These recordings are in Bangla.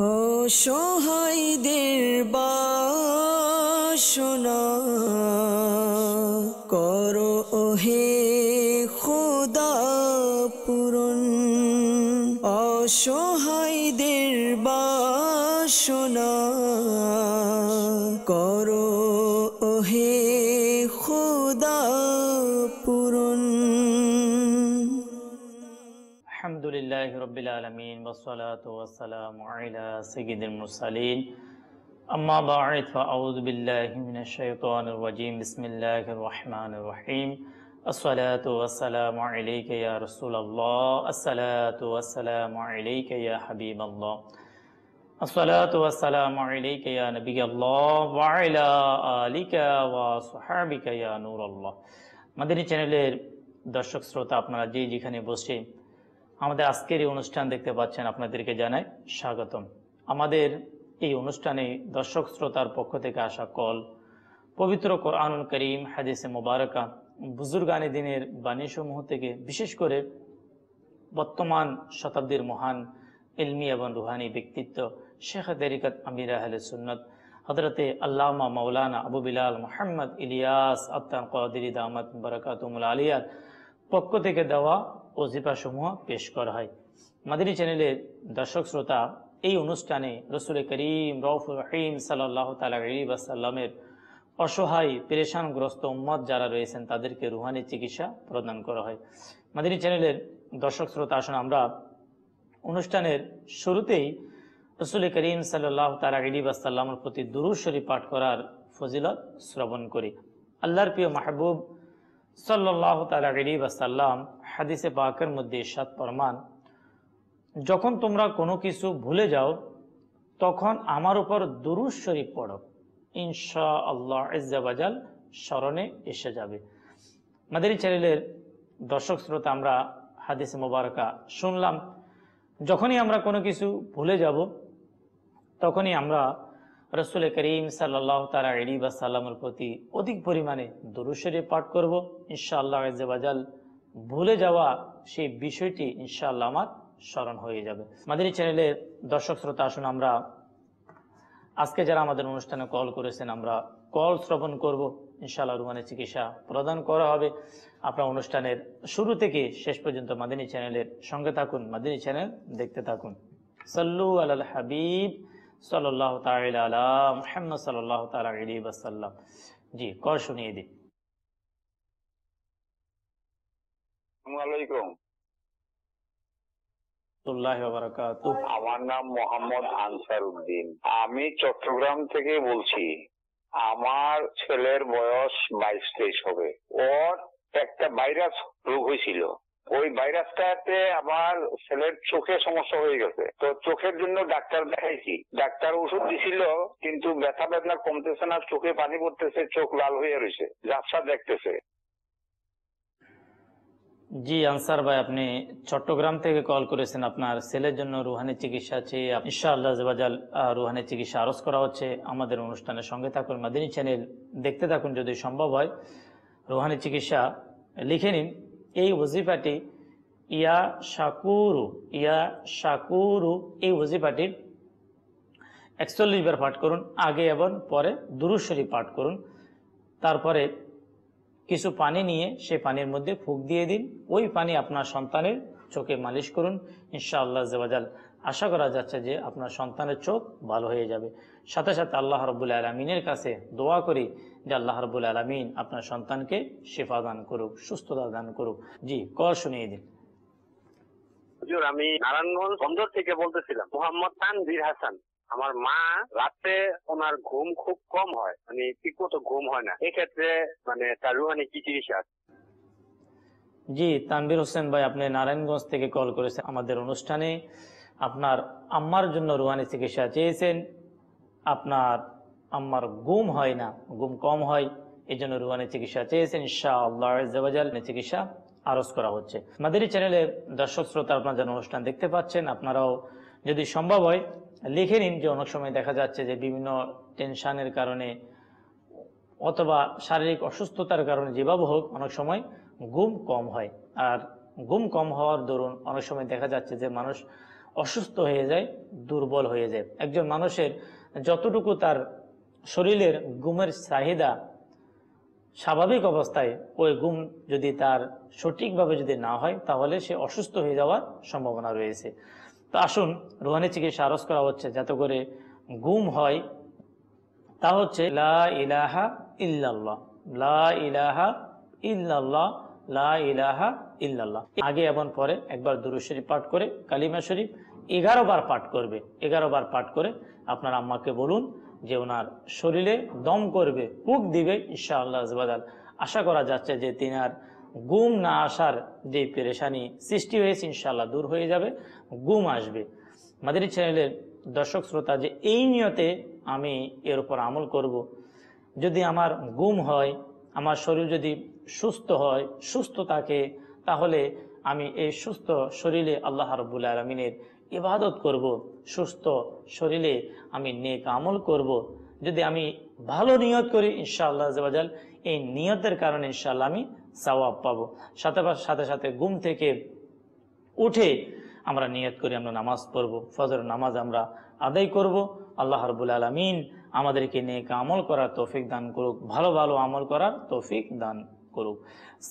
অসহায়দের বাসনা করো ওহে খোদা পূরণ। অসহায়দের বাসনা করো ওহে খোদা পূরণ। আলহামদুলিল্লাহি রাব্বিল আলামিন ওয়াসসালাতু ওয়াসসালামু আলা সাইয়্যিদিল মুরসালিন আম্মা বা'দ ফাআউযু বিল্লাহি মিনাশ শাইতানির রাজীম বিসমিল্লাহির রহমানির রহিম আসসালাতু ওয়াসসালামু আলাইকা ইয়া রাসূলুল্লাহ আসসালাতু ওয়াসসালামু আলাইকা ইয়া হাবিবাল্লাহ আসসালাতু ওয়াসসালামু আলাইকা ইয়া নবিয়াল্লাহ ওয়া আলা আলিকা ওয়া সাহবিকা ইয়া নূরাল্লাহ। মাদানী চ্যানেলের দর্শক শ্রোতা, আপনারা যেখানে বসে আমাদের আজকের এই অনুষ্ঠান দেখতে পাচ্ছেন, আপনাদেরকে জানাই স্বাগতম। আমাদের এই অনুষ্ঠানে দর্শক শ্রোতার পক্ষ থেকে আসা কল পবিত্র কোরআনুল করিম, হাদিসে মুবারাকা, বুজুর্গানে দিনের বাণীসমূহ থেকে, বিশেষ করে বর্তমান শতাব্দীর মহান ইলমি এবং রুহানি ব্যক্তিত্ব শেখ তরিকত আমির আহলে সুন্নত হযরতে আল্লামা মাওলানা আবু বিলাল মুহাম্মদ ইলিয়াস আত্তান কাদেরী দামাত বারাকাতুহুল আলিয়ার পক্ষ থেকে দেওয়া ওজিফাসমূহ পেশ করা হয়। মাদানী চ্যানেলের দর্শক শ্রোতা, এই অনুষ্ঠানে রসুল করিম রউফুর রহিম সাল্লাল্লাহু তাআলা আলাইহি ওয়াসাল্লামের অসহায় পেরেশানগ্রস্ত উম্মত যারা রয়েছেন তাদেরকে রুহানি চিকিৎসা প্রদান করা হয়। মাদানী চ্যানেলের দর্শক শ্রোতা, আসুন আমরা অনুষ্ঠানের শুরুতেই রসুল করিম সাল্লাল্লাহু তাআলা আলাইহি ওয়াসাল্লামের প্রতি দুরূদ শরীফ পাঠ করার ফজিলত শ্রবণ করি। আল্লাহর প্রিয় মাহবুব সাল্লাল্লাহু তাআলা আলাইহি ওয়াসাল্লাম হাদিসে পাকের মধ্যে ইরশাদ ফরমান, যখন তোমরা কোনো কিছু ভুলে যাও তখন আমার উপর দুরূদ শরীফ পড়ো, ইনশাআল্লাহ আজ্জা ওয়া জাল স্মরণে এসে যাবে। মাদানী চ্যানেলের দর্শক শ্রোতা, আমরা হাদিসে মুবারাকা শুনলাম, যখনই আমরা কোনো কিছু ভুলে যাব তখনই আমরা রসুল করিম সাল্লাল্লাহু তাআলা আলাইহি ওয়াসাল্লামের প্রতি অধিক পরিমাণে দুরূদ শরীফ পাঠ করব। ইনশাআল্লাহ আজ্জা ওয়া জাল ভুলে যাওয়া সেই বিষয়টি ইনশাআল্লাহ আমার স্মরণ হয়ে যাবে। মাদানী চ্যানেলের দর্শক শ্রোতা, আসুন আমরা আজকে যারা আমাদের অনুষ্ঠানে কল করেছেন, আমরা কল শ্রবণ করব। ইনশাআল্লাহ রুহানি চিকিৎসা প্রদান করা হবে। আপনার অনুষ্ঠানের শুরু থেকে শেষ পর্যন্ত মাদানী চ্যানেলের সঙ্গে থাকুন, মাদানী চ্যানেল দেখতে থাকুন। সাল্লু আলাল হাবিব সাল্লাল্লাহু তাআলা আলা মুহাম্মদ সাল্লাল্লাহু তাআলা আলাইহি ওয়াসাল্লাম। জি, কল শুনিয়ে দিন। আমার নাম মোহাম্মদ আনসার উদ্দিন, আমি চট্টগ্রাম থেকে বলছি। আমার ছেলের বয়স 22-23 হবে। ওর একটা ভাইরাস রোগ হয়েছিল, ওই ভাইরাসটাতে আমার ছেলের চোখে সমস্যা হয়ে গেছে। তো চোখের জন্য ডাক্তার দেখাইছি, ডাক্তার ওষুধ দিছিল, কিন্তু ব্যথা বেদনা কমতেছে না, চোখে পানি পড়তেছে, চোখ লাল হয়ে রয়েছে, ঝাপসা দেখতেছে। জি আনসার ভাই, আপনি চট্টগ্রাম থেকে কল করেছেন, আপনার ছেলের জন্য রুহানি চিকিৎসা চেয়ে ইনশাআল্লাহ জাবাজাল রুহানি চিকিৎসা আরজ করা হচ্ছে। আমাদের অনুষ্ঠানের সঙ্গে থাকুন, মাদানী চ্যানেল দেখতে থাকুন। যদি সম্ভব হয় রুহানি চিকিৎসা লিখে নিন। এই ওজিফাটি ইয়া শাকুরু এই ওজিফাটির 41 বার পাঠ করুন, আগে এবং পরে দুরূদ শরীফ পাঠ করুন। তারপরে কিছু পানি নিয়ে সেই পানির মধ্যে ফুঁক দিয়ে দিন, ওই পানি আপনার সন্তানের চোখে মালিশ করুন। ইনশাআল্লাহ জাওয়াজাল আশা করা যাচ্ছে যে আপনার সন্তানের চোখ ভালো হয়ে যাবে। সাথে সাথে আল্লাহ রাব্বুল আলামিনের কাছে দোয়া করি যে আল্লাহ রাব্বুল আলামিন আপনার সন্তানকে শিফা দান করুক, সুস্থতা দান করুক। জি, কল শুনিয়ে দিন। হুজুর, আমি নারায়ণগঞ্জ বন্দর থেকে বলতেছিলাম, মোহাম্মদ তানভীর হাসান। আমার মা রাতে ওনার ঘুম খুব কম হয়, মানে ঠিক মতো ঘুম হয় না, এক্ষেত্রে মানে তার রুহানি কি চিকিৎসা? জি তানভীর হোসেন ভাই, আপনি নারায়ণগঞ্জ থেকে কল করেছেন আমাদের অনুষ্ঠানে। আপনার আম্মার জন্য রুহানি চিকিৎসা চেয়েছেন। আপনার আম্মার ঘুম হয় না, ঘুম কম হয়, এই জন্য রুহানি চিকিৎসা চেয়েছেন। ইনশাআল্লাহ আজ্জা ওয়া জাল চিকিৎসা আরজ করা হচ্ছে। মাদানী চ্যানেলের দর্শক শ্রোতা, আপনার যেন অনুষ্ঠান দেখতে পাচ্ছেন, আপনারাও যদি সম্ভব হয় লিখে নিন। যে অনেক সময় দেখা যাচ্ছে যে বিভিন্ন টেনশনের কারণে অথবা শারীরিক অসুস্থতার কারণে যেভাবে হোক অনেক সময় ঘুম কম হয়। আর ঘুম কম হওয়ার দরুন অনেক সময় দেখা যাচ্ছে যে মানুষ অসুস্থ হয়ে যায়, দুর্বল হয়ে যায়। একজন মানুষের যতটুকু তার শরীরের ঘুমের চাহিদা স্বাভাবিক অবস্থায়, ওই ঘুম যদি তার সঠিকভাবে যদি না হয়, তাহলে সে অসুস্থ হয়ে যাওয়ার সম্ভাবনা রয়েছে। তো আসুন, রুহানি চিকিৎসা আরজ করা হচ্ছে যাতে করে ঘুম হয়। তা হচ্ছে লা ইলাহা ইল্লাল্লাহ, লা ইলাহা ইল্লাল্লাহ, লা ইলাহা ইল্লাল্লাহ। আগে এবং পরে একবার দুরূদ শরীফ পাঠ করে, কালিমা শরীফ 11 বার পাঠ করবে। 11 বার পাঠ করে আপনার আম্মাকে বলুন যে ওনার শরীরে দম করবে, ফুঁক দিবে, ইনশাআল্লাহ আজবাদাল। আশা করা যাচ্ছে যে তিনার ঘুম না আসার যে পেরেশানি সৃষ্টি হয়েছে, ইনশাআল্লাহ দূর হয়ে যাবে, ঘুম আসবে। মাদানী চ্যানেলের দর্শক শ্রোতা, যে এই নিয়তে আমি এর উপর আমল করব, যদি আমার ঘুম হয়, আমার শরীর যদি সুস্থ হয়, সুস্থ থাকে, তাহলে আমি এই সুস্থ শরীরে আল্লাহ রাব্বুল আলামিনের ইবাদত করব, সুস্থ শরীরে আমি নেক আমল করব। যদি আমি ভালো নিয়ত করি, ইনশাআল্লাহ আযওয়াজাল এই নিয়তের কারণে ইনশাআল্লাহ আমি সওয়াব পাবো। সাথে সাথে ঘুম থেকে উঠে আমরা নিয়ত করি আমরা নামাজ পড়ব, ফজর নামাজ আমরা আদায় করব। আল্লাহ রাব্বুল আলামিন আমাদেরকে নেক আমল করার তৌফিক দান করুক, ভালো ভালো আমল করার তৌফিক দান করুক।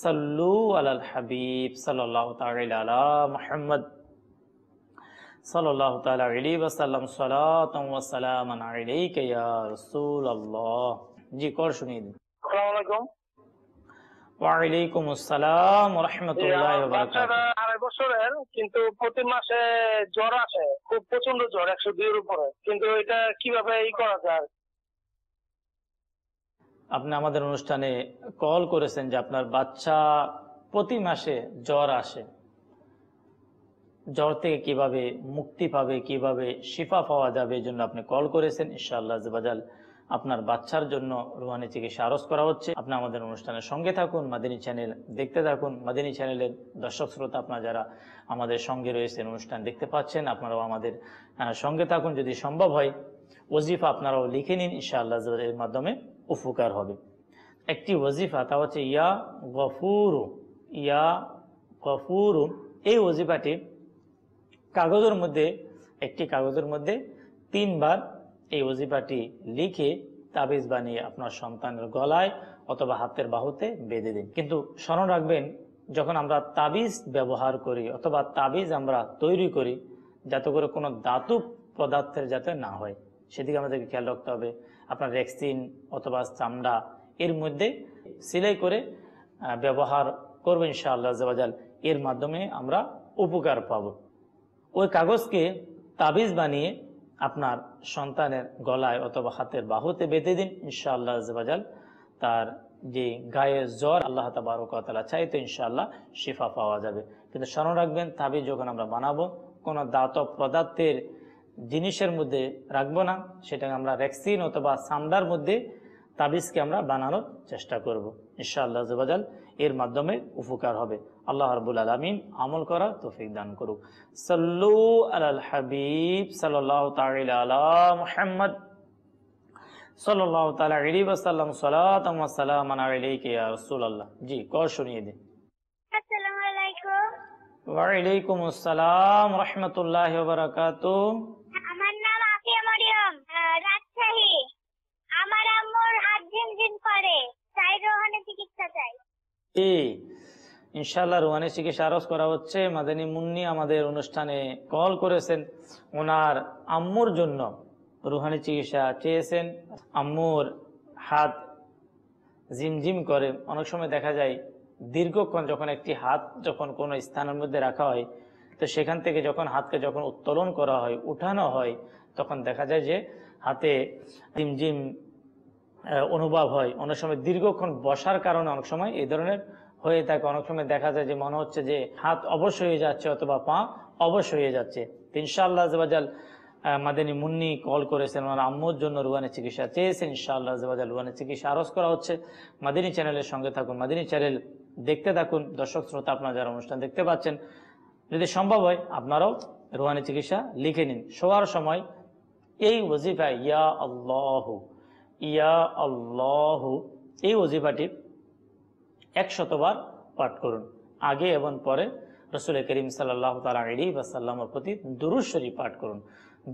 সাল্লু আলাল হাবিব সাল্লাল্লাহু তাআলা আলা মুহাম্মদ সাল্লাল্লাহু তাআলা আলাইহি ওয়াসাল্লাম, সালাতান ওয়া সালামান আলাইকা ইয়া রাসূলুল্লাহ। জি, কল শুনিয়ে দিন। আসসালামু আলাইকুম। ওয়া আলাইকুম আসসালাম ওয়া রাহমাতুল্লাহি ওয়া বারাকাতুহু। 2.5 বছরের, কিন্তু প্রতি মাসে জ্বর আসে, খুব প্রচন্ড জ্বর, 102 এর উপরে। কিন্তু এটা কিভাবে করা যায়? আপনি আমাদের অনুষ্ঠানে কল করেছেন যে আপনার বাচ্চা প্রতি মাসে জ্বর আসে, জ্বর থেকে কিভাবে মুক্তি পাবে, কিভাবে শিফা পাওয়া যাবে, এই জন্য আপনি কল করেছেন। ইনশাআল্লাহ আযওয়াজাল আপনার বাচ্চার জন্য রুহানি চিকিৎসা আরজ করা হচ্ছে। আপনি আমাদের অনুষ্ঠানের সঙ্গে থাকুন, মাদানী চ্যানেল দেখতে থাকুন। মাদানী চ্যানেলের দর্শক শ্রোতা আপনারা যারা আমাদের সঙ্গে রয়েছেন, অনুষ্ঠান দেখতে পাচ্ছেন, আপনারাও আমাদের সঙ্গে থাকুন। যদি সম্ভব হয় ওজিফা আপনারাও লিখে নিন, ইনশাআল্লাহ এর মাধ্যমে উপকার হবে। একটি ওজিফা, তা হচ্ছে ইয়া গফুরু, ইয়া গফুরু। এই ওজিফাটি কাগজের মধ্যে, একটি কাগজের মধ্যে 3 বার এই ওজিফাটি লিখে তাবিজ বানিয়ে আপনার সন্তানের গলায় অথবা হাতের বাহুতে বেঁধে দিন। কিন্তু স্মরণ রাখবেন, যখন আমরা তাবিজ ব্যবহার করি অথবা তাবিজ আমরা তৈরি করি, যাতে করে কোনো ধাতব পদার্থের যাতে না হয়, সেদিকে আমাদেরকে খেয়াল রাখতে হবে। আপনার রেক্সিন অথবা চামড়া এর মধ্যে সেলাই করে ব্যবহার করবেন, ইনশাআল্লাহ আযওয়াজাল এর মাধ্যমে আমরা উপকার পাব। ওই কাগজকে তাবিজ বানিয়ে আপনার সন্তানের গলায় অথবা হাতের বাহুতে বেঁধে দিন, ইনশাআল্লাহ আযওয়াজাল তার যে গায়ে জ্বর আল্লাহ তাবারক ওয়া তাআলা চাইতো ইনশাআল্লাহ শিফা পাওয়া যাবে। কিন্তু স্মরণ রাখবেন, তাবিজ যখন আমরা বানাবো, কোনো ধাতব পদার্থের জিনিসের মধ্যে রাখবো না, সেটাকে আমরা রেক্সিন অথবা চামড়ার মধ্যে তাবিজকে আমরা বানানোর চেষ্টা করব। ইনশাআল্লাহ আযওয়াজাল এর মাধ্যমে উপকার হবে। আল্লাহ রাব্বুল আলামিন আমল করার তৌফিক দান করুক। সাল্লু আলাল হাবিব সাল্লাল্লাহু তাআলা আলা মুহাম্মদ সাল্লাল্লাহু তাআলা আলাইহি ওয়াসাল্লাম, সালাতান ওয়া সালামান আলাইকা ইয়া রাসূলুল্লাহ। জি, কল শুনিয়ে দিন। আসসালামু আলাইকুম। ওয়া আলাইকুম আসসালাম ওয়া রাহমাতুল্লাহি ওয়া বারাকাতুহু। আমার নাম আফিয়া মরিয়ম, রাজশাহী। আমার আম্মুর হাত ঝিমঝিম করে, তাই রোহানি চিকিৎসা চাই। ইনশাআল্লাহ রুহানি চিকিৎসা আরজ করা হচ্ছে। মাদানী মুন্নি আমাদের অনুষ্ঠানে কল করেছেন, ওনার আম্মুর জন্য রুহানি চিকিৎসা চেয়েছেন। আম্মুর হাত ঝিমঝিম করে, অনেক সময় দেখা যায় দীর্ঘক্ষণ যখন একটি হাত যখন কোনো স্থানের মধ্যে রাখা হয়, তো সেখান থেকে যখন হাতকে যখন উত্তোলন করা হয়, উঠানো হয়, তখন দেখা যায় যে হাতে ঝিমঝিম অনুভব হয়। অনেক সময় দীর্ঘক্ষণ বসার কারণে অনেক সময় এই ধরনের হয়ে থাকে। অনেক সময় দেখা যায় যে মনে হচ্ছে যে হাত অবশ হয়ে যাচ্ছে অথবা পা অবশ হয়ে যাচ্ছে। ইনশাআল্লাহ আযওয়াজাল মাদানী মুন্নি কল করেছেন, ওনার আম্মুর জন্য রুহানি চিকিৎসা চেয়েছেন। ইনশাআল্লাহ আযওয়াজাল রুহানি চিকিৎসা আরজ করা হচ্ছে। মাদানী চ্যানেলের সঙ্গে থাকুন, মাদানী চ্যানেল দেখতে থাকুন। দর্শক শ্রোতা আপনারা যারা অনুষ্ঠান দেখতে পাচ্ছেন, যদি সম্ভব হয় আপনারাও রুহানি চিকিৎসা লিখে নিন। শোয়ার সময় এই ওজিফা ইয়া আল্লাহু, ইয়া আল্লাহু, এই ওজিফাটি 100 বার পাঠ করুন। আগে এবং পরে রাসূল করিম সাল্লাল্লাহু তাআলা আলাইহি ওয়াসাল্লামের প্রতি দুরূদ শরীফ পাঠ করুন।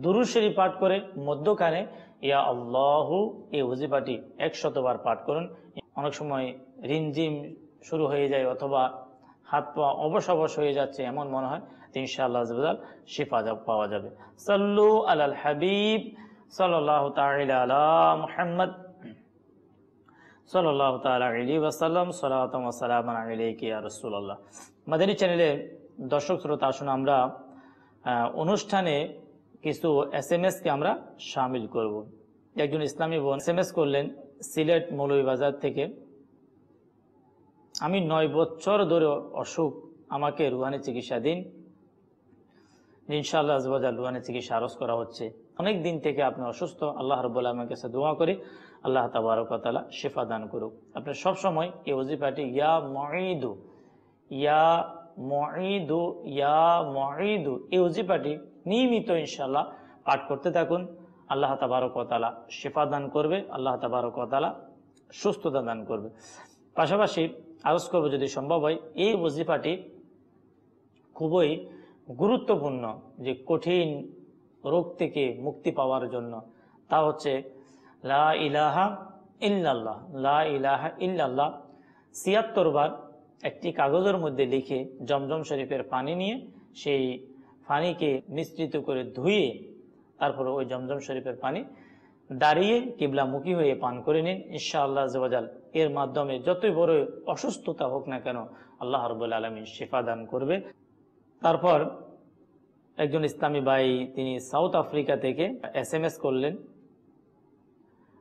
দুরূদ শরীফ পাঠ করে মধ্যখানে ইয়া আল্লাহু এই ওজিফাটি 100 বার পাঠ করুন। অনেক সময় রিমঝিম শুরু হয়ে যায় অথবা হাত পা অবশ অবশ হয়ে যাচ্ছে এমন মনে হয়, তো ইনশাআল্লাহ শিফা পাওয়া যাবে। সাল্লু আলাল হাবিব সাল্লাল্লাহু তাআলা আলা মুহাম্মদ সাল্লাল্লাহু তাআলা আলাইহি ওয়াসাল্লাম, সালাওয়াতুন ওয়া সালামান আলাইকা ইয়া রাসূলুল্লাহ। মাদানী চ্যানেলে দর্শক শ্রোতা, আসুন আমরা অনুষ্ঠানে কিছু SMS কে আমরা শামিল করব। একজন ইসলামী বোন SMS করলেন সিলেট মৌলভীবাজার থেকে, আমি 9 বছর ধরে অসুখ, আমাকে রুহানি চিকিৎসা দিন। ইনশাআল্লাহ রুহানি চিকিৎসা আরজ করা হচ্ছে। অনেক দিন থেকে আপনি অসুস্থ, আল্লাহ রাব্বুল আলামিনের কাছে দোয়া করি আল্লাহ তাবারক ওয়া তাআলা শিফা দান করুক। আপনি সব সময় এই ওজিফাটি ইয়া মুঈদু ইয়া মুঈদু ইয়া মুঈদু এই ওজিফাটি নিয়মিত ইনশাআল্লাহ পাঠ করতে থাকুন। আল্লাহ তাবারক ওয়া তাআলা শিফা দান করবে, আল্লাহ তাবারক ওয়া তাআলা সুস্থতা দান করবে। পাশাপাশি আরজ করব যদি সম্ভব হয়, এই ওজিফাটি খুবই গুরুত্বপূর্ণ যে কঠিন রোগ থেকে মুক্তি পাওয়ার জন্য, তা হচ্ছে লা ইলাহা ইল্লাল্লাহ। লা ইলাহা ইল্লাল্লাহ ৭৬ বার একটি কাগজের মধ্যে লিখে জমজম শরীফের পানি নিয়ে সেই পানিকে মিশ্রিত করে ধুয়ে তারপরে ওই জমজম শরীফের পানি দাঁড়িয়ে কিবলামুখী হয়ে পান করে নিন। ইনশাআল্লাহ আযওয়াজাল এর মাধ্যমে যতই বড় অসুস্থতা হোক না কেন আল্লাহ রাব্বুল আলামিন শিফা দান করবে। তারপর একজন ইসলামী ভাই, তিনি সাউথ আফ্রিকা থেকে SMS করলেন,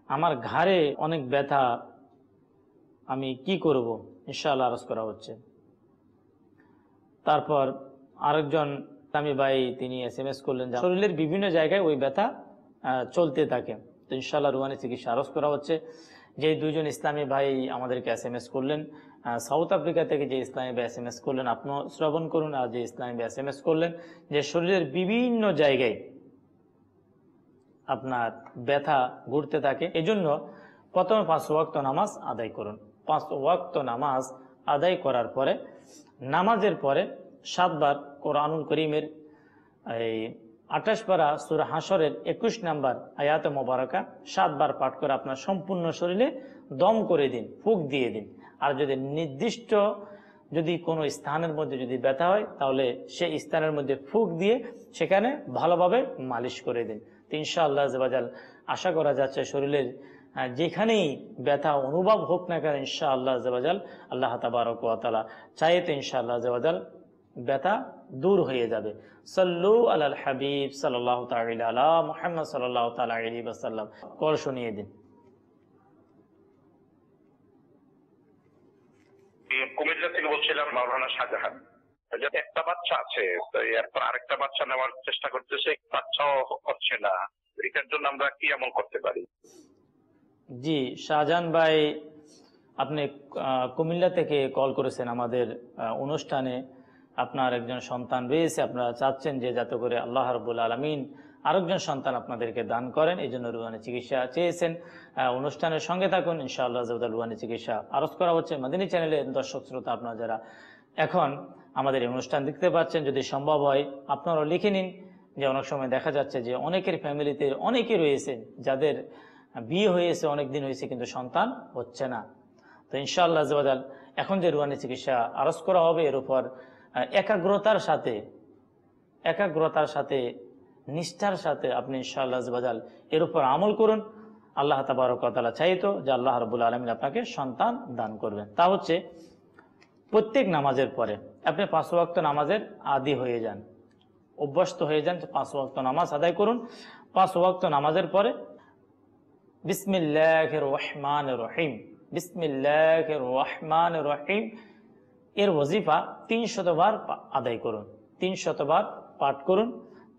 আমার ঘাড়ে অনেক ব্যথা, আমি কি করব? ইনশাআল্লাহ আরজ করা হচ্ছে। তারপর আরেকজন ইসলামী ভাই, তিনি SMS করলেন শরীরের বিভিন্ন জায়গায় ওই ব্যথা চলতে থাকে, তো ইনশাআল্লাহ রুহানি চিকিৎসা আরজ করা হচ্ছে। যে দুইজন ইসলামী ভাই আমাদেরকে SMS করলেন সাউথ আফ্রিকা থেকে, যে ইসলামী ভাই SMS করলেন আপনিও শ্রবণ করুন, আর যে ইসলামী ভাই SMS করলেন যে শরীরের বিভিন্ন জায়গায় আপনার ব্যথা ঘুরতে থাকে, এজন্য প্রথমে 5 ওয়াক্ত নামাজ আদায় করুন। 5 ওয়াক্ত নামাজ আদায় করার পরে নামাজের পরে 7 বার কোরআনুল করিমের এই 28 পারা সূরা হাশরের 21 নম্বর আয়াতে মোবারকা 7 বার পাঠ করে আপনার সম্পূর্ণ শরীরে দম করে দিন, ফুঁক দিয়ে দিন। আর যদি নির্দিষ্ট যদি কোনো স্থানের মধ্যে যদি ব্যথা হয় তাহলে সেই স্থানের মধ্যে ফুঁক দিয়ে সেখানে ভালোভাবে মালিশ করে দিন। তো ইনশাআল্লাহ আযওয়াজাল আশা করা যাচ্ছে শরীরের যেখানেই ব্যথা অনুভব হোক না কেন ইনশাআল্লাহ আযওয়াজাল আল্লাহ তাবারক ওয়া তাআলা চাইতে ইনশাআল্লাহ আযওয়াজাল ব্যথা দূর হয়ে যাবে। সাল্লু আলাল হাবিব সাল্লাল্লাহু তাআলা আলা মুহাম্মদ সাল্লাল্লাহু তাআলা আলাইহি ওয়াসাল্লাম। কল শুনিয়ে দিন। কুমিল্লা থেকে বলছিলাম মাওলানা শাহজাহান। একটা বাচ্চা আছে, এরপর আরেকটা বাচ্চা নেওয়ার চেষ্টা করতেছে, বাচ্চাও হচ্ছে না, এটার জন্য আমরা কি আমল করতে পারি? জি শাহজাহান ভাই, আপনি কুমিল্লা থেকে কল করেছেন আমাদের অনুষ্ঠানে। আপনার একজন সন্তান রয়েছে, আপনারা চাচ্ছেন যে যাতে করে আল্লাহ রাব্বুল আলামিন আরেকজন সন্তান আপনাদেরকে দান করেন, এই জন্য রুহানি চিকিৎসা চেয়েছেন। অনুষ্ঠানের সঙ্গে থাকুন, ইনশাআল্লাহ রুহানি চিকিৎসা আরজ করা হচ্ছে। মাদানী চ্যানেলে দর্শক শ্রোতা, আপনারা যারা এখন আমাদের এই অনুষ্ঠান দেখতে পাচ্ছেন, যদি সম্ভব হয় আপনারাও লিখে নিন। যে অনেক সময় দেখা যাচ্ছে যে অনেকের ফ্যামিলিতে অনেকে রয়েছে যাদের বিয়ে হয়েছে, অনেক দিন হয়েছে কিন্তু সন্তান হচ্ছে না। তো ইনশাআল্লাহ আযওয়াজাল এখন যে রুহানি চিকিৎসা আরজ করা হবে এর উপর একাগ্রতার সাথে নিষ্ঠার সাথে আপনি ইনশাআল্লাহ আযওয়াজাল এর উপর আমল করুন। আল্লাহ তাবারক ওয়া তাআলা চাইতো যে আল্লাহ রাব্বুল আলামিন আপনাকে সন্তান দান করবেন। তা হচ্ছে প্রত্যেক নামাজের পরে আপনি 5 ওয়াক্ত নামাজের আদি হয়ে যান, অভ্যস্ত হয়ে যান, 5 ওয়াক্ত নামাজ আদায় করুন। 5 ওয়াক্ত নামাজের পরে বিসমিল্লাহির রহমানির রহিম, বিসমিল্লাহির রহমানির রহিম এর ওজিফা 300 বার আদায় করুন, 300 বার পাঠ করুন।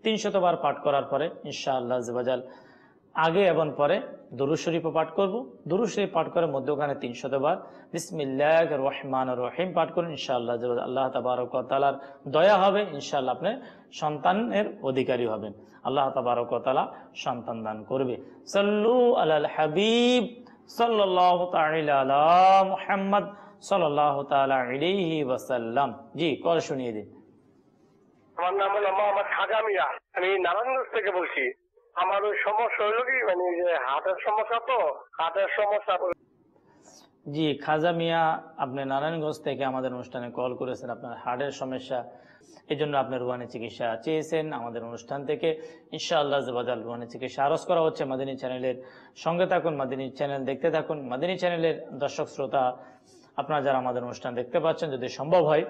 300 বার পাঠ করার পরে ইনশাআল্লাহ আযওয়াজাল আগে এবং পরে দুরূদ শরীফ পাঠ করব। দুরূদ শরীফ পাঠ করে মধ্যখানে 300 বার বিসমিল্লাহির রহমানির রহিম পাঠ করুন। ইনশাআল্লাহ আল্লাহ তাবারক ওয়া তাআলার দয়া হবে, ইনশাআল্লাহ আপনি সন্তানের অধিকারী হবেন, আল্লাহ তাবারক ওয়া তাআলা সন্তান দান করবে। সাল্লু আলাল হাবিব সাল্লাল্লাহু তাআলা আলা মুহাম্মদ সাল্লাল্লাহু তাআলা আলাইহি ওয়াসাল্লাম। জি কল শুনিয়ে দিন। আমার নাম হলো মোহাম্মদ খাজা মিয়া, আমি নারায়ণগঞ্জ থেকে বলছি। আমার ওই সমস্যা হলো কি, মানে যে হার্টের সমস্যা, তো হার্টের সমস্যা। জি খাজা মিয়া, আপনি নারায়ণগঞ্জ থেকে আমাদের অনুষ্ঠানে কল করেছেন, আপনার হার্টের সমস্যা, এই জন্য আপনি রুহানি চিকিৎসা চেয়েছেন আমাদের অনুষ্ঠান থেকে। ইনশাআল্লাহ আল্লাহ রুহানি চিকিৎসা আরজ করা হচ্ছে। মাদিনী চ্যানেলের সঙ্গে থাকুন, মাদিনী চ্যানেল দেখতে থাকুন। মাদিনী চ্যানেলের দর্শক শ্রোতা আপনারা যারা আমাদের অনুষ্ঠান দেখতে পাচ্ছেন, যদি সম্ভব হয়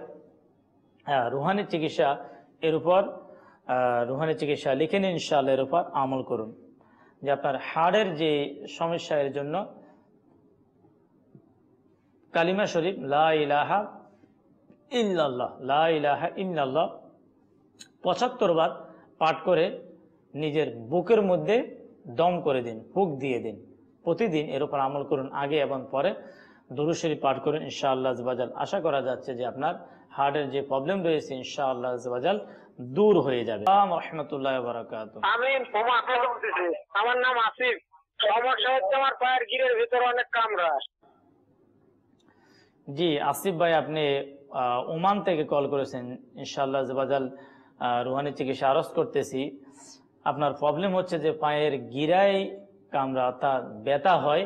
রুহানি চিকিৎসা এর উপর রুহানি চিকিৎসা লিখে নিন, ইনশাআল্লাহ এর উপর আমল করুন। যে আপনার হাড়ের যে সমস্যা, এর জন্য কালিমা শরীফ লা ইলাহা ইল্লাল্লাহ, লা ইলাহা ইল্লাল্লাহ ৭৫ বার পাঠ করে নিজের বুকের মধ্যে দম করে দিন, ফুঁক দিয়ে দিন। প্রতিদিন এর উপর আমল করুন, আগে এবং পরে দুরূদ শরীফ পাঠ করুন। ইনশাআল্লাহ আযওয়াজাল আশা করা যাচ্ছে যে আপনার হার্টের যে প্রবলেম রয়েছে ইনশাআল্লাহ আযওয়াজাল দূর হয়ে যাবে। আসসালামু আলাইকুম ওয়া রাহমাতুল্লাহি ওয়া বারাকাতুহু। আমি বলতেছি, আমার নাম আসিফ। সমস্যা হচ্ছে আমার পায়ের গিরের ভিতরে অনেক কামড়া। জি আসিফ ভাই, আপনি ওমান থেকে কল করেছেন। ইনশাআল্লাহ আযওয়াজাল রুহানি চিকিৎসা আরজ করতেছি। আপনার প্রবলেম হচ্ছে যে পায়ের গিরায় কামড়া, তা ব্যথা হয়,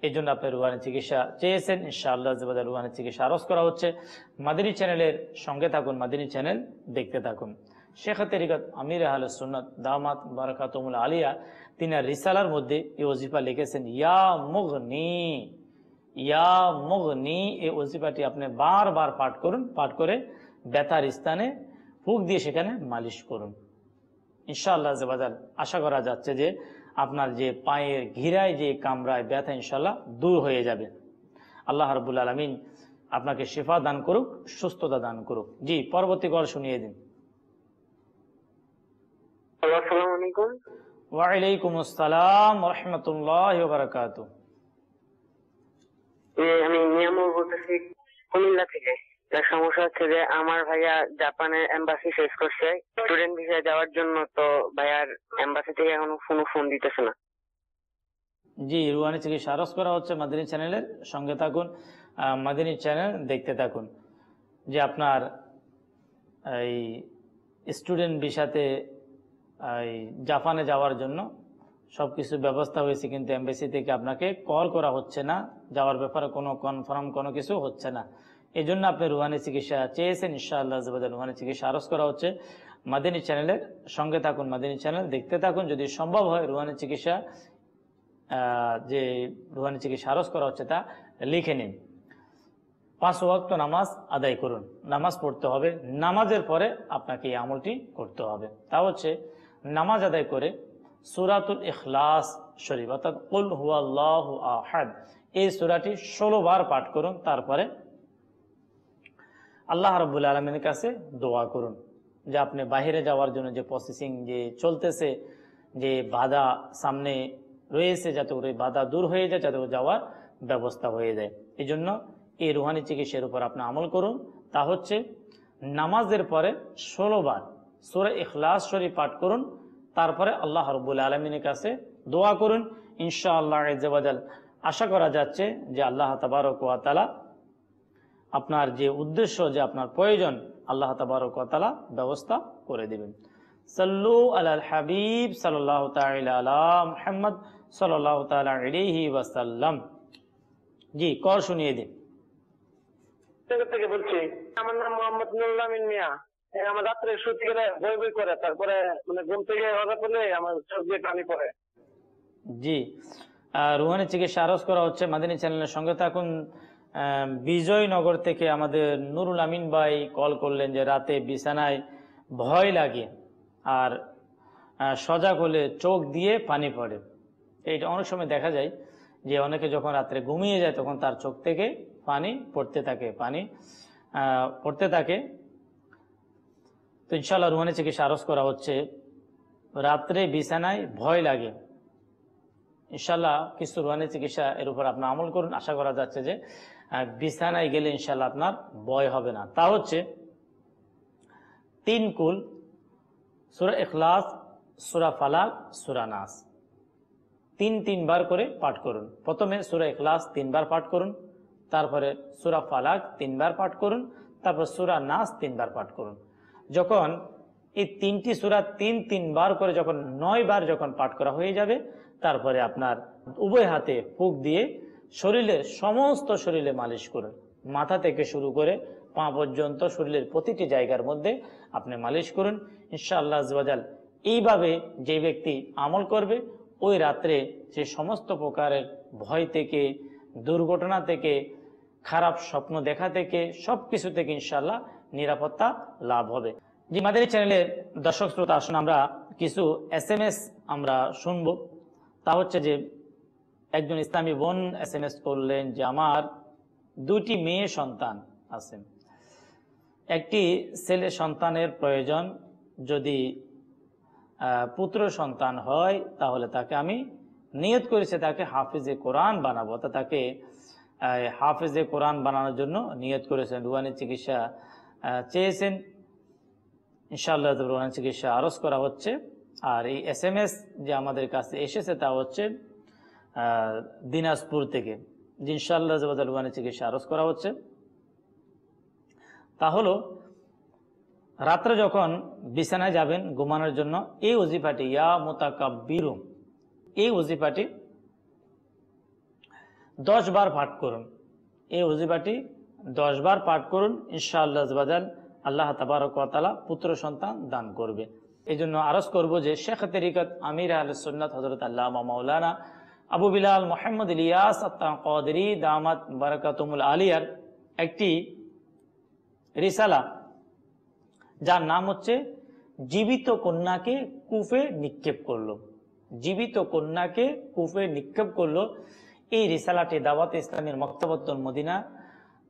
এই জন্য আপনি রুহানি চিকিৎসা চেয়েছেন। ইনশাআল্লাহ আযওয়াজাল রুহানি চিকিৎসা আরজ করা হচ্ছে। মাদিনী চ্যানেলের সঙ্গে থাকুন, মাদিনী চ্যানেল দেখতে থাকুন। শেখ তরিকত আমির আহলে সুন্নাত দামাত বারাকাতুহুল আলিয়া তিনি রিসালার মধ্যে এই ওজিফা লিখেছেন, ইয়া মুগনি, ইয়া মুগনি। এই ওজিফাটি আপনি বারবার পাঠ করুন, পাঠ করে ব্যথার স্থানে ফুঁক দিয়ে সেখানে মালিশ করুন। ইনশাআল্লাহ আযওয়াজাল আশা করা যাচ্ছে যে আপনার যে পায়ের ঘিরায় যে কামড়ায় ব্যথা ইনশাআল্লাহ দূর হয়ে যাবে। আল্লাহ রাব্বুল আলামিন আপনাকে শিফা দান করুক, সুস্থতা দান করুক। জি পরবর্তী কল শুনিয়ে দিন। আসসালামু আলাইকুম। ওয়া আলাইকুম আসসালাম ওয়া রাহমাতুল্লাহি ওয়া বারাকাতুহু। আমি নিয়ামুল বলতেছি কুমিল্লা থেকে। তার সমস্যা হচ্ছে যে আমার ভাইয়া জাপানের এম্বাসি শেষ করছে স্টুডেন্ট ভিসায় যাওয়ার জন্য, তো ভাইয়ার এম্বাসি থেকে এখনো ফোন দিতেছে না। জি রুহানি চিকিৎসা আরজ করা হচ্ছে। মাদিনী চ্যানেলের সঙ্গে থাকুন, মাদিনী চ্যানেল দেখতে থাকুন। যে আপনার এই স্টুডেন্ট ভিসাতে এই জাপানে যাওয়ার জন্য সব কিছু ব্যবস্থা হয়েছে, কিন্তু এমবাসি থেকে আপনাকে কল করা হচ্ছে না, যাওয়ার ব্যাপারে কোনো কনফার্ম কোনো কিছু হচ্ছে না। এই জন্য আপনি রুহানি চিকিৎসা চেয়েছেন। ইনশাআল্লাহ আযওয়াজাল রুহানি চিকিৎসা আরজ করা হচ্ছে। মাদিনী চ্যানেলের সঙ্গে থাকুন, মাদিনী চ্যানেল দেখতে থাকুন। যদি সম্ভব হয় রুহানি চিকিৎসা যে রুহানি চিকিৎসা আরজ করা হচ্ছে তা লিখে নিন। 5 ওয়াক্ত নামাজ আদায় করুন, নামাজ পড়তে হবে। নামাজের পরে আপনাকে এই আমলটি করতে হবে, তা হচ্ছে নামাজ আদায় করে সূরাতুল ইখলাস শরীফ অর্থাৎ কুল হুয়াল্লাহু আহাদ এই সূরাটি 16 বার পাঠ করুন। তারপরে আল্লাহ রাব্বুল আলামিনের কাছে দোয়া করুন যে আপনি বাইরে যাওয়ার জন্য যে প্রসেসিং যে চলতেছে, যে বাধা সামনে রয়েছে, যাতে করে বাধা দূর হয়ে যায়, যাতে যাওয়ার ব্যবস্থা হয়ে যায়। এই জন্য এই রুহানি চিকিৎসার উপর আপনি আমল করুন। তা হচ্ছে নামাজের পরে 16 বার সূরা ইখলাস শরীফ পাঠ করুন, তারপরে আল্লাহ রাব্বুল আলামিনের কাছে দোয়া করুন। ইনশাআল্লাহ আযওয়াজাল আশা করা যাচ্ছে যে আল্লাহ তাবারক ওয়া তাআলা আপনার যে উদ্দেশ্য, যে আপনার প্রয়োজন, আল্লাহ তাবারক ওয়া তাআলা ব্যবস্থা করে দিবেন। সাল্লু আলাল হাবিব সাল্লাল্লাহু তাআলা আলা মুহাম্মদ সাল্লাল্লাহু তাআলা আলাইহি ওয়াসাল্লাম। জি কল শুনিয়ে দিন। থেকে বলছি, আমার নাম মোহাম্মদ নুরুল আমিন মিয়া। আমার রাত্রে শুতে গেলে বই বই করে, তারপরে মানে ঘুম থেকে হঠাৎ করলে আমার চোখ দিয়ে পানি পড়ে। জি রুহানি চিকিৎসা আরজ করা হচ্ছে। মাদিনী চ্যানেলের সঙ্গে থাকুন। বিজয়নগর থেকে আমাদের নুরুল আমিন ভাই কল করলেন যে রাতে বিছানায় ভয় লাগে আর সজাগ হলে চোখ দিয়ে পানি পড়ে। এইটা অনেক সময় দেখা যায় যে অনেকে যখন রাত্রে ঘুমিয়ে যায় তখন তার চোখ থেকে পানি পড়তে থাকে। তো ইনশাআল্লাহ রুহানি চিকিৎসা আরজ করা হচ্ছে। রাত্রে বিছানায় ভয় লাগে, ইনশাআল্লাহ কিছু রুহানি চিকিৎসা এর উপর আপনার আমল করুন। আশা করা যাচ্ছে যে বিছানায় গেলে ইনশাআল্লাহ আপনার ভয় হবে না। তা হচ্ছে 3 কুল, সূরা ইখলাস, সূরা ফালাক, সূরা নাস 3 বার করে পাঠ করুন। প্রথমে সূরা ইখলাস 3 বার পাঠ করুন, তারপরে সূরা ফালাক 3 বার পাঠ করুন, তারপর সূরা নাস 3 বার পাঠ করুন। যখন এই 3টি সূরা 3 বার করে যখন 9 বার যখন পাঠ করা হয়ে যাবে, তারপরে আপনার উভয় হাতে ফুঁক দিয়ে সমস্ত শরীরে মালিশ করুন। মাথা থেকে শুরু করে পা পর্যন্ত শরীরের প্রতিটি জায়গার মধ্যে আপনি মালিশ করুন। ইনশাআল্লাহ আজ্জা ওয়া জাল এইভাবে যে ব্যক্তি আমল করবে, ওই রাত্রে সে সমস্ত প্রকারের ভয় থেকে, দুর্ঘটনা থেকে, খারাপ স্বপ্ন দেখা থেকে, সব কিছু থেকে ইনশাআল্লাহ নিরাপত্তা লাভ হবে। যে মাদানী চ্যানেলের দর্শক শ্রোতা, আসুন আমরা কিছু SMS আমরা শুনবো। তা হচ্ছে যে একজন ইসলামী বোন SMS করলেন যে আমার 2টি মেয়ে সন্তান আছেন, একটি ছেলে সন্তানের প্রয়োজন, যদি পুত্র সন্তান হয় তাহলে তাকে আমি নিয়ত করেছি তাকে হাফিজে কোরআন বানাবো। তা তাকে হাফিজে কোরআন বানানোর জন্য নিয়ত করেছেন, রুহানি চিকিৎসা চেয়েছেন। ইনশাআল্লাহ রুহানি চিকিৎসা আরজ করা হচ্ছে। আর এই SMS যে আমাদের কাছে এসেছে তা হচ্ছে দিনাজপুর থেকে, যে ইনশাআল্লাহ রুহানি চিকিৎসা আরজ করা হচ্ছে। তা হলো রাত্রে যখন বিছানায় যাবেন ঘুমানোর জন্য, এই ওজিফাটি ইয়া মুতাকাব্বিরু, এই ওজিফাটি 10 বার পাঠ করুন। এই ওজিফাটি 10 বার পাঠ করুন। ইনশাআল্লাহ আল্লাহ তাবারক ওয়া তাআলা পুত্র সন্তান দান করবে। এই জন্য আরজ করবো যে শেখ তরিকত আমির আহলে সুন্নাত হযরত আল্লামা মাওলানা আবু বিলাল মুহাম্মদ ইলিয়াস আত-তাকদরি দামাত বারাকাতুহুল আলিয়ার একটি রিসালা, যার নাম হচ্ছে জীবিত কন্যাকে কূপে নিক্ষেপ করলো। জীবিত কন্যাকে কূপে নিক্ষেপ করলো। এই রিসালাটি দাওয়াতে ইসলামের মক্তবাতুল মদিনা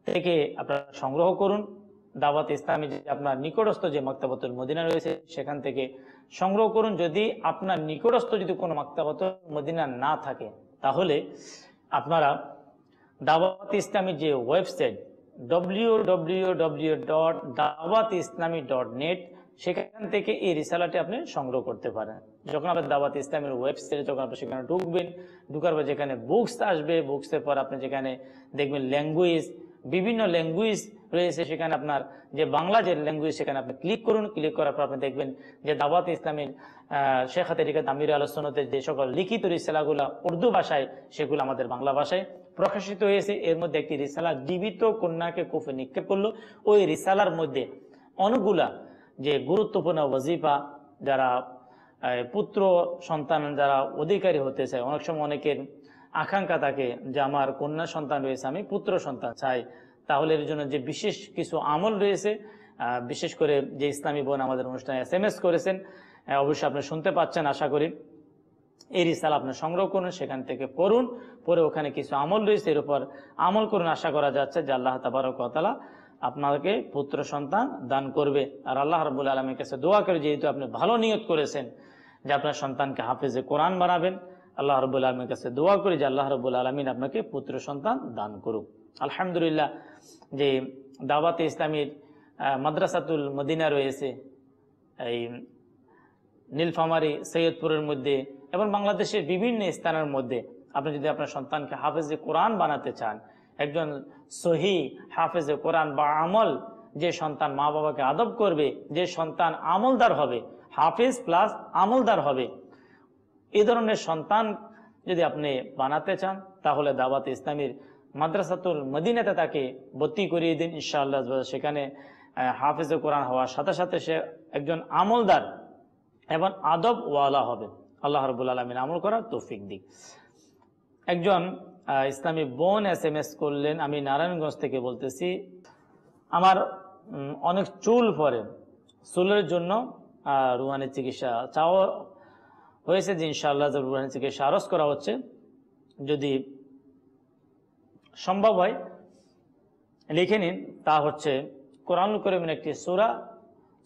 থেকে আপনারা সংগ্রহ করুন। দাওয়াতে ইসলামী যে আপনার নিকটস্থ যে মক্তবাতুল মদিনা রয়েছে সেখান থেকে সংগ্রহ করুন। যদি আপনার নিকটস্থ যদি কোনো মক্তবাতুল মদিনা না থাকে, তাহলে আপনারা দাওয়াতে ইসলামী যে ওয়েবসাইট www.dawatislami.net, সেখান থেকে এই রিসালাটি আপনি সংগ্রহ করতে পারেন। যখন আপনি দাওয়াত ইসলামের ওয়েবসাইটে যখন আপনি সেখানে ঢুকবেন, ঢুকার পর যেখানে বুকস আসবে, বুকসের পর আপনি যেখানে দেখবেন ল্যাঙ্গুয়েজ, বিভিন্ন ল্যাঙ্গুয়েজ রয়েছে, সেখানে আপনার যে বাংলা যে ল্যাঙ্গুয়েজ সেখানে আপনি ক্লিক করুন। ক্লিক করার পর আপনি দেখবেন যে দাওয়াত ইসলামের শেখ তরিকত আমির আহলে সুন্নাতের যে সকল লিখিত রিসালাগুলো উর্দু ভাষায়, সেগুলো আমাদের বাংলা ভাষায় প্রকাশিত হয়েছে। এর মধ্যে একটি রিসালা জীবিত কন্যাকে কূপে নিক্ষেপ করলো। ওই রিসালার মধ্যে অনেকগুলা যে গুরুত্বপূর্ণ ওয়াজিফা, যারা পুত্র সন্তান যারা অধিকারী হতে চায়, অনেক সময় অনেকের আকাঙ্ক্ষা থাকে যে আমার কন্যা সন্তান রয়েছে, আমি পুত্র সন্তান চাই, তাহলে এর জন্য যে বিশেষ কিছু আমল রয়েছে, বিশেষ করে যে ইসলামী বোন আমাদের অনুষ্ঠানে SMS করেছেন, অবশ্যই আপনি শুনতে পাচ্ছেন আশা করি। এই রিসালা আপনি সংগ্রহ করুন, সেখান থেকে পড়ুন, পরে ওখানে কিছু আমল রয়েছে, এর উপর আমল করুন। আশা করা যাচ্ছে যে আল্লাহ তাবারক ওয়া তাআলা আপনাকে পুত্র সন্তান দান করবে। আর আল্লাহ রাব্বুল আলামিনের কাছে দোয়া করে, যেহেতু আপনি ভালো নিয়ত করেছেন যে আপনার সন্তানকে হাফেজে কোরআন বানাবেন, আল্লাহ রাব্বুল আলামিনের কাছে দোয়া করি যে আল্লাহ রাব্বুল আলামিন আপনাকে পুত্র সন্তান দান করুক। আলহামদুলিল্লাহ, যে দাওয়াতে ইসলামীর মাদ্রাসাতুল মদিনা রয়েছে এই নীলফামারী সৈয়দপুরের মধ্যে এবং বাংলাদেশের বিভিন্ন স্থানের মধ্যে, আপনি যদি আপনার সন্তানকে হাফেজে কোরআন বানাতে চান, একজন সহি হাফেজে কোরআন বা আমল, যে সন্তান মা বাবাকে আদব করবে, যে সন্তান আমলদার হবে, হাফেজ প্লাস আমলদার হবে, এই ধরনের সন্তান যদি আপনি বানাতে চান, তাহলে দাওয়াতে ইসলামীর মাদ্রাসাতুল মদিনাতে তাকে ভর্তি করিয়ে দিন। ইনশাআল্লাহ সেখানে হাফেজে কোরআন হওয়ার সাথে সাথে সে একজন আমলদার এবং আদব ওয়ালা হবে। আল্লাহ রাব্বুল আলামিন আমল করার তৌফিক দিক। একজন ইসলামী বোন SMS করলেন, আমি নারায়ণগঞ্জ থেকে বলতেছি, আমার অনেক চুল পড়ে, চুলের জন্য রুহানি চিকিৎসা চাওয়া হয়েছে, যে ইনশাআল্লাহ রুহানি চিকিৎসা আরজ করা হচ্ছে। যদি সম্ভব হয় লিখে নিন। তা হচ্ছে কোরআনুল কারীমের একটি সূরা,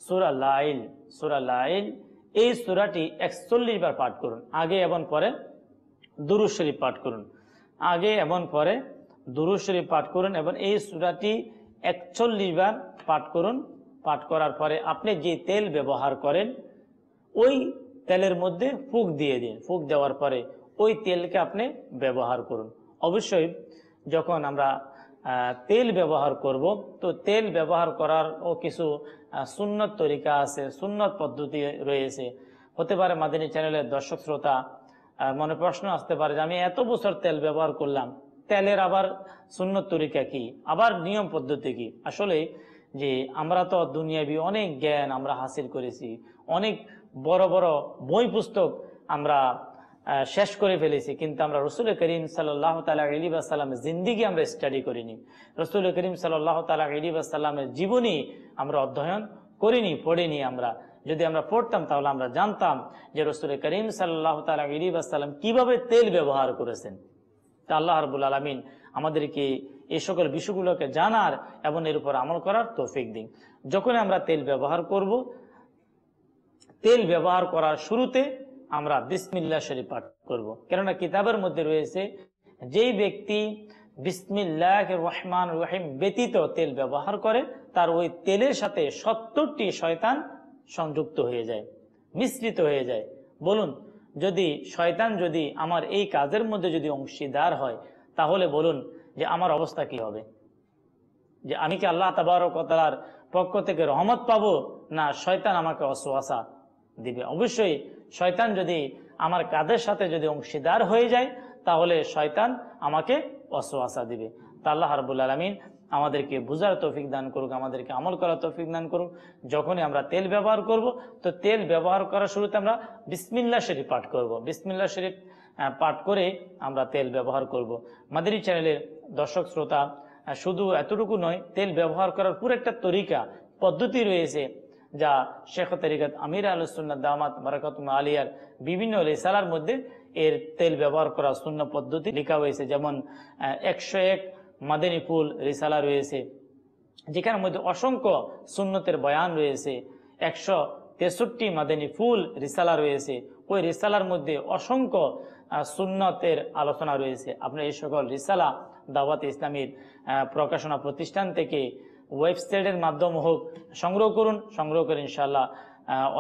সূরা লাইল। সূরা লাইল, এই সূরাটি 41 বার পাঠ করুন। আগে এবং পরে দুরূদ শরীফ পাঠ করুন। আগে এবং পরে দুরূদ শরীফ পাঠ করুন এবং এই সূরাটি 41 বার পাঠ করুন। পাঠ করার পরে আপনি যে তেল ব্যবহার করেন, ওই তেলের মধ্যে ফুঁক দিয়ে দিন। ফুঁক দেওয়ার পরে ওই তেলকে আপনি ব্যবহার করুন। অবশ্যই যখন আমরা তেল ব্যবহার করব। তো তেল ব্যবহার করার ও কিছু সুন্নত তরিকা আছে, সুন্নত পদ্ধতি রয়েছে। হতে পারে মাদানী চ্যানেলের দর্শক শ্রোতা মনে প্রশ্ন আসতে পারে যে আমি এত বছর তেল ব্যবহার করলাম, তেলের আবার সুন্নত তরিকা কি, আবার নিয়ম পদ্ধতি কি? আসলে যে আমরা তো দুনিয়াবি অনেক জ্ঞান আমরা হাসিল করেছি, অনেক বড় বড় বই পুস্তক আমরা শেষ করে ফেলেছি, কিন্তু আমরা রসুল করিম সাল্লাল্লাহু তাআলা আলাইহি ওয়াসাল্লামের জিন্দেগি আমরা স্টাডি করিনি। রসুল করিম সাল্লাল্লাহু তাআলা আলাইহি ওয়াসাল্লামের জীবনী আমরা অধ্যয়ন করিনি, পড়িনি। আমরা যদি আমরা পড়তাম তাহলে আমরা জানতাম যে রসুল করিম সাল্লাল্লাহু তাআলা আলাইহি ওয়াসাল্লাম কিভাবে তেল ব্যবহার করেছেন। তা আল্লাহ রাব্বুল আলামিন আমাদেরকে এই সকল বিষয়গুলোকে জানার এবং এর উপর আমল করার তৌফিক দিন। যখন আমরা তেল ব্যবহার করব, তেল ব্যবহার করার শুরুতে আমরা বিসমিল্লাহ শরীফ পাঠ করব। কেননা কিতাবের মধ্যে রয়েছে যেই ব্যক্তি বিসমিল্লাহির রহমানির রহিম ব্যতীত তেল ব্যবহার করে তার ওই তেলের সাথে 70টি শয়তান সংযুক্ত হয়ে যায়, মিশ্রিত হয়ে যায়। বলুন, যদি শয়তান যদি আমার এই কাজের মধ্যে যদি অংশীদার হয়, তাহলে বলুন যে আমার অবস্থা কি হবে? যে আমি কি আল্লাহ তাবারক ওয়া তাআলার পক্ষ থেকে রহমত পাবো, না শয়তান আমাকে ওয়াসওয়াসা দিবে? অবশ্যই শয়তান যদি আমার কাজের সাথে যদি অংশীদার হয়ে যায়, তাহলে শয়তান আমাকে ওয়াসওয়াসা দিবে। তা আল্লাহ রাব্বুল আলামিন আমাদেরকে বুঝার তৌফিক দান করুক, আমাদেরকে আমল করার তৌফিক দান করুক। যখনই আমরা তেল ব্যবহার করব, তো তেল ব্যবহার করার শুরুতে আমরা বিসমিল্লাহ শরীফ পাঠ করব। বিসমিল্লাহ শরীফ পাঠ করে আমরা তেল ব্যবহার করব। মাদানী চ্যানেলের দর্শক শ্রোতা, শুধু এতটুকু নয়, তেল ব্যবহার করার পুরো একটা তরিকা পদ্ধতি রয়েছে, যা শেখ তরিকত আমির আহলুস সুন্নাত দামাত বারাকাতুহুম আলিয়ার বিভিন্ন রিসালার মধ্যে এর তেল ব্যবহার করার সুন্নাহ পদ্ধতি লেখা হয়েছে। যেমন 101 মাদানী ফুল রিসালা রয়েছে, যেখানের মধ্যে অসংখ্য সুন্নতের বয়ান রয়েছে। 163 মাদানী ফুল রিসালা রয়েছে, ওই রিসালার মধ্যে অসংখ্য সুন্নতের আলোচনা রয়েছে। আপনার এই সকল রিসালা দাওয়াত ইসলামীর প্রকাশনা প্রতিষ্ঠান থেকে ওয়েবসাইটের মাধ্যমে হোক সংগ্রহ করুন, সংগ্রহ করে ইনশাআল্লাহ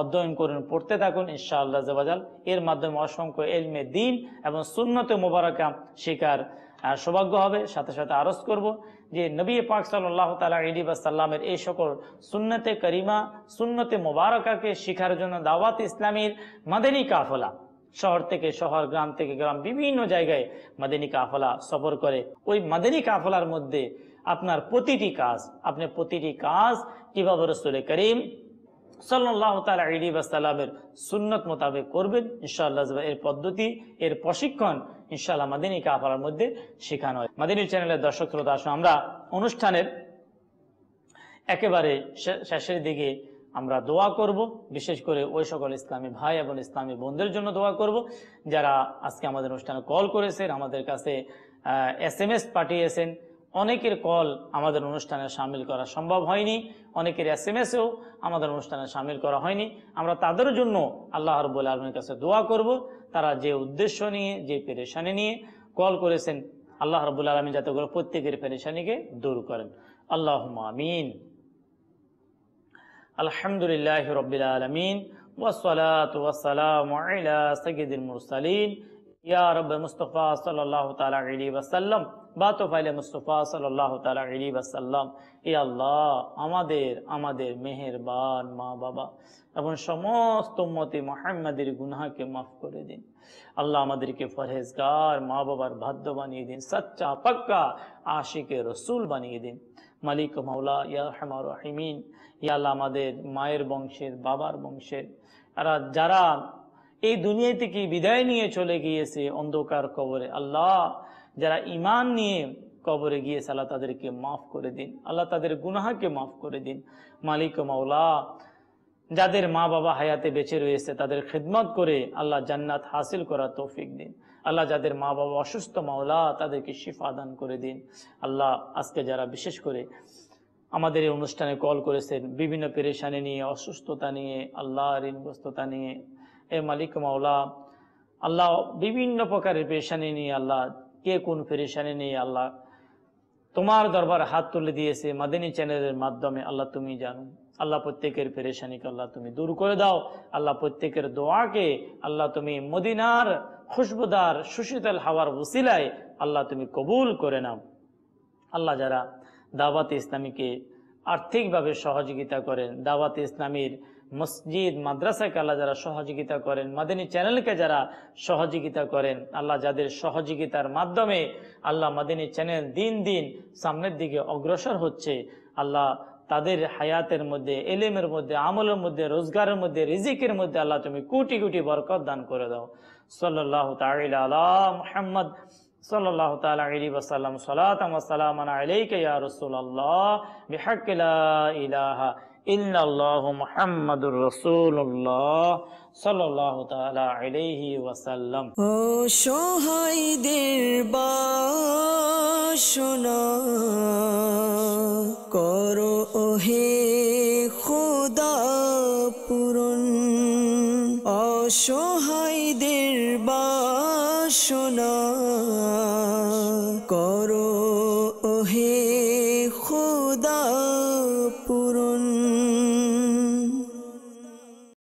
অধ্যয়ন করুন, পড়তে থাকুন ইনশাআল্লাহ জাওয়াজাল। এর মাধ্যমে অসংখ্য ইলমে দ্বীন এবং সুন্নতে মুবারাকা শিকার সৌভাগ্য হবে। সাথে সাথে আরজ করব যে নবী পাক সাল্লাল্লাহু তাআলা আলাইহি ওয়াসাল্লামের এই সকল সুন্নতে করিমা, সুন্নতে মুবারাকাকে শিখার জন্য দাওয়াত ইসলামীর মাদানী কাফেলা শহর থেকে শহর, গ্রাম থেকে গ্রাম, বিভিন্ন জায়গায় মাদানী কাফেলা সফর করে। ওই মাদানী কাফেলার মধ্যে আপনার প্রতিটি কাজ কিভাবে রাসূল করিম সাল্লাল্লাহু তাআলা আলাইহি ওয়াসাল্লামের সুন্নত মোতাবেক করবেন ইনশাআল্লাহ, এর পদ্ধতি, এর প্রশিক্ষণ ইনশাআল্লাহ মাদানী কাফেলার মধ্যে শেখানো হয়। মাদানী চ্যানেলের দর্শক শ্রোতা, আসুন আমরা অনুষ্ঠানের একেবারে শেষের দিকে আমরা দোয়া করব। বিশেষ করে ওই সকল ইসলামী ভাই এবং ইসলামী বোনদের জন্য দোয়া করব যারা আজকে আমাদের অনুষ্ঠানে কল করেছেন, আমাদের কাছে SMS পাঠিয়েছেন। অনেকের কল আমাদের অনুষ্ঠানে সামিল করা সম্ভব হয়নি, অনেকের SMS-এও আমাদের অনুষ্ঠানে সামিল করা হয়নি। আমরা তাদের জন্য আল্লাহ রাব্বুল আলামিনের কাছে দোয়া করব। তারা যে উদ্দেশ্য নিয়ে, যে পেরেশানি নিয়ে কল করেছেন, আল্লাহ রাব্বুল আলামিন যাতে করে প্রত্যেকের পেরেশানিকে দূর করেন। আল্লাহুম্মা আমিন। আলহামদুলিল্লাহি রাব্বিল আলামিন ওয়াসসালাতু ওয়াসসালামু আলা সাইয়্যিদিল মুরসালিন ইয়া রাব্ব মুস্তাফা সাল্লাল্লাহু তাআলা আলাইহি ওয়াসাল্লাম বাতো ফাইলে মুস্তাফা সাল্লাল্লাহু তাআলা আলাইহি ওয়াসাল্লাম। ইয়া আল্লাহ, আমাদের মেহেরবান মা বাবা এবং সমস্ত উম্মতে মুহাম্মাদের গুনাহকে মাফ করে দিন। আল্লাহ আমাদেরকে পরহেজগার মা বাবার ভাদ্য বানিয়ে দিন, সচ্চা পাক্কা আশিকে রসুল বানিয়ে দিন। মালিক মাওলা ইয়া আরহামার রাহিমিন, ইয়া আল্লাহ আমাদের মায়ের বংশের, বাবার বংশের যারা এই দুনিয়া থেকে বিদায় নিয়ে চলে গিয়েছে অন্ধকার কবরে, আল্লাহ যারা ঈমান নিয়ে কবরে গিয়েছে, আল্লাহ তাদেরকে মাফ করে দিন, আল্লাহ তাদের গুনাহকে মাফ করে দিন। মালিক মাওলা যাদের মা বাবা হায়াতে বেঁচে রয়েছে তাদের খিদমত করে আল্লাহ জান্নাত হাসিল করার তৌফিক দিন। আল্লাহ যাদের মা বাবা অসুস্থ, মাওলা তাদেরকে শিফা দান করে দিন। আল্লাহ আজকে যারা বিশেষ করে আমাদের এই অনুষ্ঠানে কল করেছেন বিভিন্ন পেরেশানি নিয়ে, অসুস্থতা নিয়ে, আল্লাহ ঋণগ্রস্ততা নিয়ে, এ মালিক মাওলা আল্লাহ বিভিন্ন প্রকারের পেরেশানি নিয়ে, আল্লাহ কে কোন পেরেশানি নিয়ে আল্লাহ তোমার দরবার হাত তুলে দিয়েছে মাদানী চ্যানেলের মাধ্যমে, আল্লাহ তুমি জানো। আল্লাহ প্রত্যেকের পেরেশানিকে আল্লাহ তুমি দূর করে দাও। আল্লাহ প্রত্যেকের দোয়াকে আল্লাহ তুমি মদিনার খুশবুদার সুশীতল হাওয়ার ওসিলায় আল্লাহ তুমি কবুল করে নাও। আল্লাহ যারা দাওয়াত ইসলামীকে আর্থিকভাবে সহযোগিতা করেন, দাওয়াত ইসলামীর মসজিদ মাদ্রাসাকে আল্লাহ যারা সহযোগিতা করেন, মাদানী চ্যানেলকে যারা সহযোগিতা করেন, আল্লাহ যাদের সহযোগিতার মাধ্যমে আল্লাহ মাদানী চ্যানেল দিন দিন সামনের দিকে অগ্রসর হচ্ছে, আল্লাহ তাদের হায়াতের মধ্যে, এলেমের মধ্যে, আমলের মধ্যে, রোজগারের মধ্যে, রিজিকের মধ্যে আল্লাহ তুমি কোটি কোটি বরকত দান করে দাও। সাল্লাল্লাহু তাআলা আলা মুহাম্মদ সাল্লাল্লাহু তাআলা আলাইহি ওয়াসাল্লাম সালাতাম ওয়া সালামান আলাইকা ইয়া রাসূলুল্লাহ বিহাক্কি লা ইলাহা ইল্লাল্লাহু মুহাম্মাদুর রাসূলুল্লাহ সাল্লাল্লাহু তাআলা আলাইহি ওয়াসাল্লাম। ও সহায়দের বাসনা করো ওহে খোদা পূরণ, অসহায়দের বাসনা করো ওহে